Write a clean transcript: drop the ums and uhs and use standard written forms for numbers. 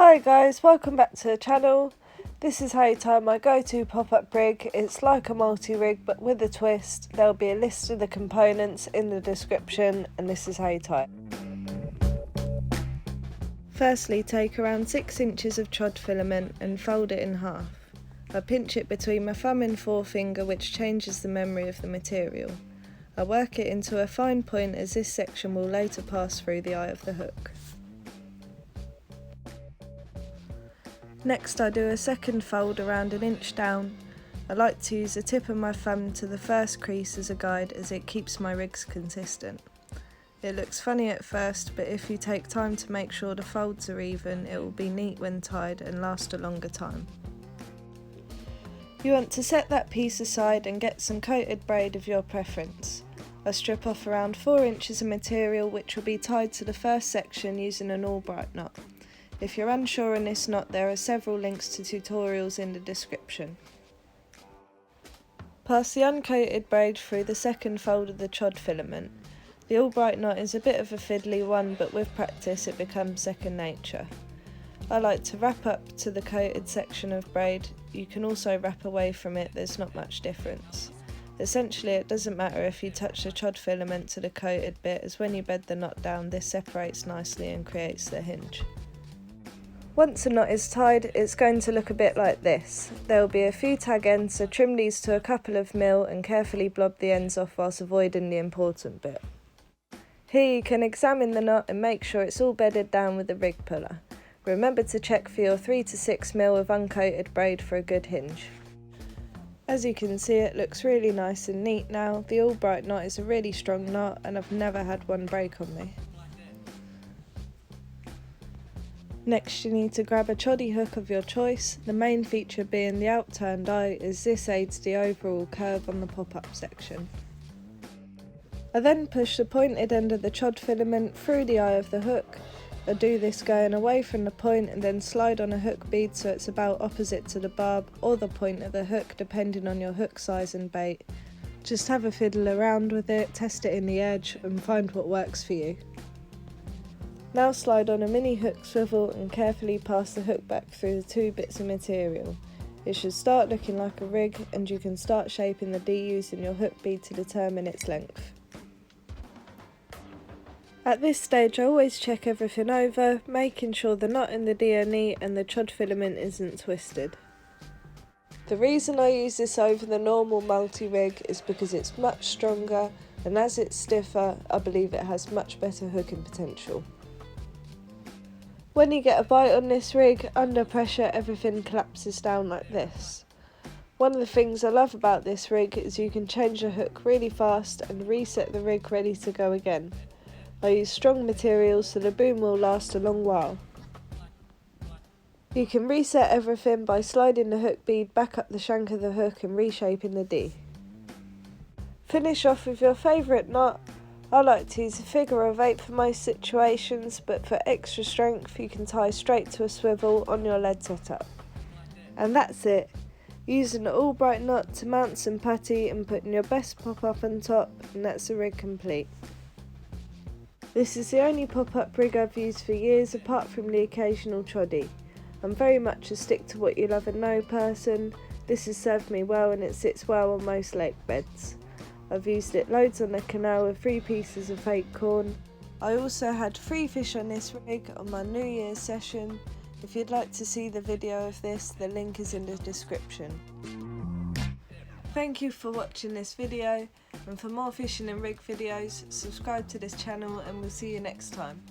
Hi guys, welcome back to the channel. This is how you tie my go-to pop-up rig. It's like a multi-rig but with a twist. There'll be a list of the components in the description and this is how you tie it. Firstly, take around 6 inches of chod filament and fold it in half. I pinch it between my thumb and forefinger, which changes the memory of the material. I work it into a fine point as this section will later pass through the eye of the hook. Next I do a second fold around 1 inch down. I like to use the tip of my thumb to the first crease as a guide, as it keeps my rigs consistent. It looks funny at first, but if you take time to make sure the folds are even, it will be neat when tied and last a longer time. You want to set that piece aside and get some coated braid of your preference. I strip off around 4 inches of material, which will be tied to the first section using an Albright knot. If you're unsure on this knot, there are several links to tutorials in the description. Pass the uncoated braid through the second fold of the chod filament. The Albright knot is a bit of a fiddly one, but with practice it becomes second nature. I like to wrap up to the coated section of braid. You can also wrap away from it, there's not much difference. Essentially it doesn't matter if you touch the chod filament to the coated bit, as when you bed the knot down this separates nicely and creates the hinge. Once the knot is tied, it's going to look a bit like this. There will be a few tag ends, so trim these to a couple of mil and carefully blob the ends off whilst avoiding the important bit. Here you can examine the knot and make sure it's all bedded down with the rig puller. Remember to check for your 3 to 6 mil of uncoated braid for a good hinge. As you can see, it looks really nice and neat now. The Albright knot is a really strong knot and I've never had one break on me. Next you need to grab a choddy hook of your choice, the main feature being the outturned eye, as this aids the overall curve on the pop-up section. I then push the pointed end of the chod filament through the eye of the hook. I do this going away from the point and then slide on a hook bead so it's about opposite to the barb or the point of the hook, depending on your hook size and bait. Just have a fiddle around with it, test it in the edge and find what works for you. Now slide on a mini hook swivel and carefully pass the hook back through the 2 bits of material. It should start looking like a rig and you can start shaping the D using your hook bead to determine its length. At this stage I always check everything over, making sure the knot in the D are neat and the chod filament isn't twisted. The reason I use this over the normal multi-rig is because it's much stronger, and as it's stiffer I believe it has much better hooking potential. When you get a bite on this rig, under pressure everything collapses down like this. One of the things I love about this rig is you can change the hook really fast and reset the rig ready to go again. I use strong materials so the boom will last a long while. You can reset everything by sliding the hook bead back up the shank of the hook and reshaping the D. Finish off with your favourite knot. I like to use a figure of 8 for most situations, but for extra strength you can tie straight to a swivel on your lead setup. And that's it. Use an Albright knot to mount some putty and putting your best pop-up on top, and that's the rig complete. This is the only pop-up rig I've used for years, apart from the occasional choddy. I'm very much a stick to what you love and know person. This has served me well and it sits well on most lake beds. I've used it loads on the canal with 3 pieces of fake corn. I also had 3 fish on this rig on my New Year's session. If you'd like to see the video of this, the link is in the description. Thank you for watching this video, and for more fishing and rig videos, subscribe to this channel and we'll see you next time.